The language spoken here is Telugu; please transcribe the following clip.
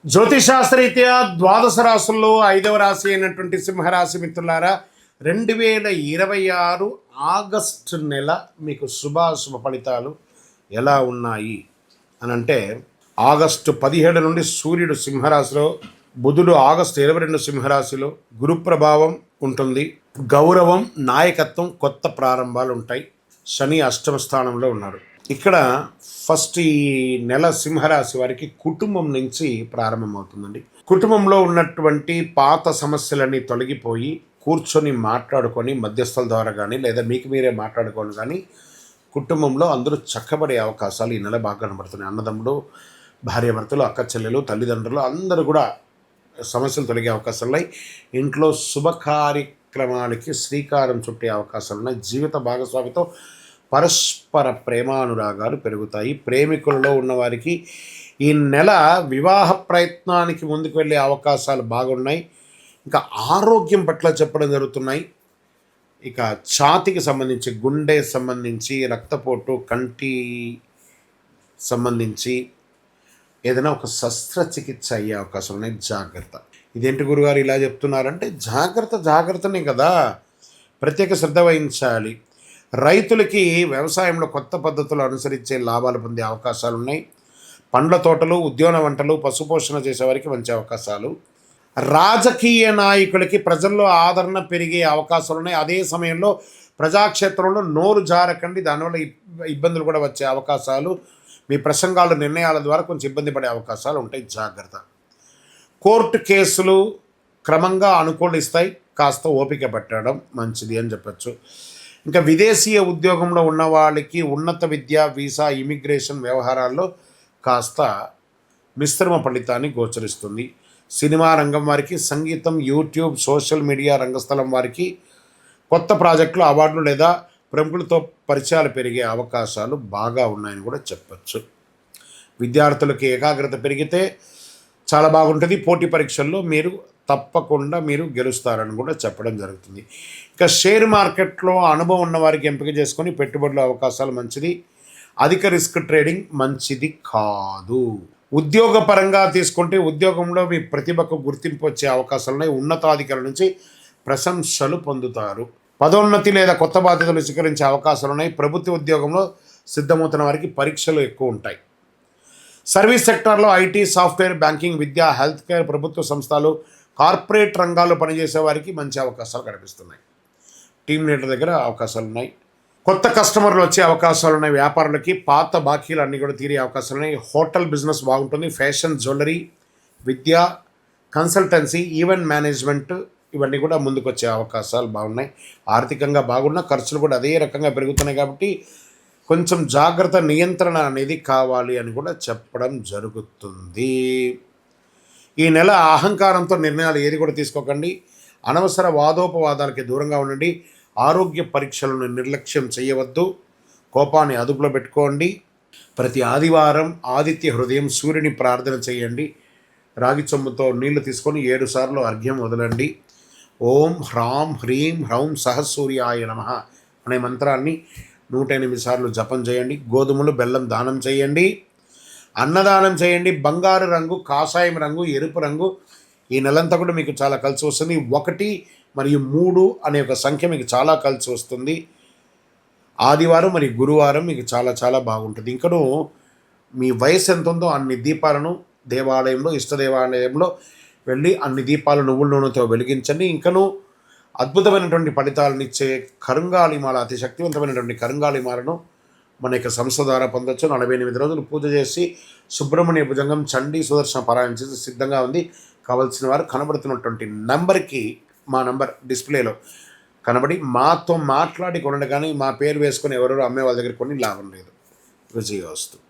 జ్యోతిశాస్త్రరీత్యా ద్వాదశ రాశుల్లో 5వ రాశి అయినటువంటి సింహరాశి మిత్రులారా, 2026 ఆగస్టు నెల మీకు శుభాశుభ ఫలితాలు ఎలా ఉన్నాయి అని అంటే, ఆగస్టు 17 నుండి సూర్యుడు సింహరాశిలో, బుధుడు ఆగస్టు 22 సింహరాశిలో, గురు ప్రభావం ఉంటుంది. గౌరవం, నాయకత్వం, కొత్త ప్రారంభాలు ఉంటాయి. శని అష్టమ స్థానంలో ఉన్నాడు. ఇక్కడ ఫస్ట్ ఈ నెల సింహరాశి వారికి కుటుంబం నుంచి ప్రారంభమవుతుందండి. కుటుంబంలో ఉన్నటువంటి పాత సమస్యలన్నీ తొలగిపోయి కూర్చొని మాట్లాడుకొని మధ్యస్థుల ద్వారా కానీ లేదా మీకు మీరే మాట్లాడుకొని కానీ కుటుంబంలో అందరూ చక్కబడే అవకాశాలు ఈ నెల బాగా కనబడుతున్నాయి. అన్నదమ్ములు, భార్యాభర్తలు, అక్క చెల్లెలు, తల్లిదండ్రులు అందరూ కూడా సమస్యలు తొలగే అవకాశాలు ఉన్నాయి. ఇంట్లో శుభ కార్యక్రమాలకి శ్రీకారం చుట్టే అవకాశాలు ఉన్నాయి. జీవిత భాగస్వామితో పరస్పర ప్రేమానురాగాలు పెరుగుతాయి. ప్రేమికుల్లో ఉన్నవారికి ఈ నెల వివాహ ప్రయత్నానికి ముందుకు వెళ్ళే అవకాశాలు బాగున్నాయి. ఇంకా ఆరోగ్యం పట్ల చెప్పడం జరుగుతున్నాయి. ఇక ఛాతికి సంబంధించి, గుండె సంబంధించి, రక్తపోటు, కంటి సంబంధించి ఏదైనా ఒక శస్త్రచికిత్స అయ్యే అవకాశం ఉన్నాయి. జాగ్రత్త. ఇదేంటి గురుగారు ఇలా చెప్తున్నారంటే, జాగ్రత్తనే కదా, ప్రత్యేక శ్రద్ధ వహించాలి. రైతులకి వ్యవసాయంలో కొత్త పద్ధతులు అనుసరించే లాభాలు పొందే అవకాశాలు ఉన్నాయి. పండ్ల తోటలు, ఉద్యాన వంటలు, పశుపోషణ చేసేవారికి మంచి అవకాశాలు. రాజకీయ నాయకులకి ప్రజల్లో ఆదరణ పెరిగే అవకాశాలు ఉన్నాయి. అదే సమయంలో ప్రజాక్షేత్రంలో నోరు జారకండి, దానివల్ల ఇబ్బందులు కూడా వచ్చే అవకాశాలు. మీ ప్రసంగాలు, నిర్ణయాల ద్వారా కొంచెం ఇబ్బంది పడే అవకాశాలు ఉంటాయి. జాగ్రత్త. కోర్టు కేసులు క్రమంగా అనుకూలిస్తాయి. కాస్త ఓపిక పట్టడం మంచిది అని చెప్పచ్చు. ఇంకా విదేశీయ ఉద్యోగంలో ఉన్న వాళ్ళకి ఉన్నత విద్య, వీసా, ఇమిగ్రేషన్ వ్యవహారాల్లో కాస్త మిశ్రమ ఫలితాన్ని గోచరిస్తుంది. సినిమా రంగం వారికి, సంగీతం, యూట్యూబ్, సోషల్ మీడియా రంగస్థలం వారికి కొత్త ప్రాజెక్టులు, అవార్డులు లేదా ప్రముఖులతో పరిచయాలు పెరిగే అవకాశాలు బాగా ఉన్నాయని కూడా చెప్పచ్చు. విద్యార్థులకి ఏకాగ్రత పెరిగితే చాలా బాగుంటుంది. పోటీ పరీక్షల్లో తప్పకుండా మీరు గెలుస్తారని కూడా చెప్పడం జరుగుతుంది. ఇక షేర్ మార్కెట్లో అనుభవం ఉన్న వారికి ఎంపిక చేసుకొని పెట్టుబడుల అవకాశాలు మంచిది. అధిక రిస్క్ ట్రేడింగ్ మంచిది కాదు. ఉద్యోగపరంగా తీసుకుంటే ఉద్యోగంలో మీ ప్రతిభకు గుర్తింపు వచ్చే అవకాశాలు ఉన్నాయి. ఉన్నతాధికారుల నుంచి ప్రశంసలు పొందుతారు. పదోన్నతి లేదా కొత్త బాధ్యతలు స్వీకరించే అవకాశాలు ఉన్నాయి. ప్రభుత్వ ఉద్యోగంలో సిద్ధమవుతున్న వారికి పరీక్షలు ఎక్కువ ఉంటాయి. సర్వీస్ సెక్టార్లో IT, software, banking, Vidya, health care, ప్రభుత్వ సంస్థలు, కార్పొరేట్ రంగాల్లో పనిచేసే వారికి మంచి అవకాశాలు కనిపిస్తున్నాయి. టీమ్ లీడర్ దగ్గర అవకాశాలు ఉన్నాయి. కొత్త కస్టమర్లు వచ్చే అవకాశాలు ఉన్నాయి. వ్యాపారులకి పాత బాకీలు అన్నీ కూడా తీరే అవకాశాలు ఉన్నాయి. హోటల్ బిజినెస్ బాగుంటుంది. ఫ్యాషన్, జ్యువెలరీ, విద్య, కన్సల్టెన్సీ, ఈవెంట్ మేనేజ్మెంట్ ఇవన్నీ కూడా ముందుకు వచ్చే అవకాశాలు బాగున్నాయి. ఆర్థికంగా బాగున్న ఖర్చులు కూడా అదే రకంగా పెరుగుతున్నాయి. కాబట్టి కొంచెం జాగ్రత్త, నియంత్రణ అనేది కావాలి అని కూడా చెప్పడం జరుగుతుంది. ఈ నెల అహంకారంతో నిర్ణయాలు ఏది కూడా తీసుకోకండి. అనవసర వాదోపవాదాలకి దూరంగా ఉండండి. ఆరోగ్య పరీక్షలను నిర్లక్ష్యం చేయవద్దు. కోపాన్ని అదుపులో పెట్టుకోండి. ప్రతి ఆదివారం ఆదిత్య హృదయం సూర్యుని ప్రార్థన చేయండి. రాగి చెంబుతో నీళ్లు తీసుకొని 7 సార్లు అర్ఘ్యం వదలండి. ఓం హ్రాం హ్రీం హ్రౌం సహసూర్యాయ నమః అనే మంత్రాన్ని 108 సార్లు జపం చేయండి. గోధుమలు, బెల్లం దానం చేయండి. అన్నదానం చేయండి. బంగారు రంగు, కాషాయం రంగు, ఎరుపు రంగు ఈ నెలంతా కూడా మీకు చాలా కలిసి వస్తుంది. 1 మరియు 3 అనే ఒక సంఖ్య మీకు చాలా కలిసి వస్తుంది. ఆదివారం మరియు గురువారం మీకు చాలా చాలా బాగుంటుంది. ఇంకను మీ వయసు ఎంత ఉందో అన్ని దీపాలను దేవాలయంలో, ఇష్ట దేవాలయంలో వెళ్ళి అన్ని దీపాలు నువ్వుల నూనెతో వెలిగించండి. ఇంకను అద్భుతమైనటువంటి ఫలితాలను ఇచ్చే కరుంగాళిమాల, అతి శక్తివంతమైనటువంటి కరుంగాళిమాలను మన యొక్క సంస్థ ద్వారా పొందొచ్చు. 48 రోజులు పూజ చేసి సుబ్రహ్మణ్య భుజంగం, చండీ, సుదర్శన పారాయణ చేసి సిద్ధంగా ఉంది. కావలసిన వారు కనబడుతున్నటువంటి నంబర్కి, మా నంబర్ డిస్ప్లేలో కనబడి మాతో మాట్లాడి కొనండి. కానీ మా పేరు వేసుకొని ఎవరెవరు అమ్మే వాళ్ళ దగ్గర కొని లాభం లేదు. విజయోస్తు.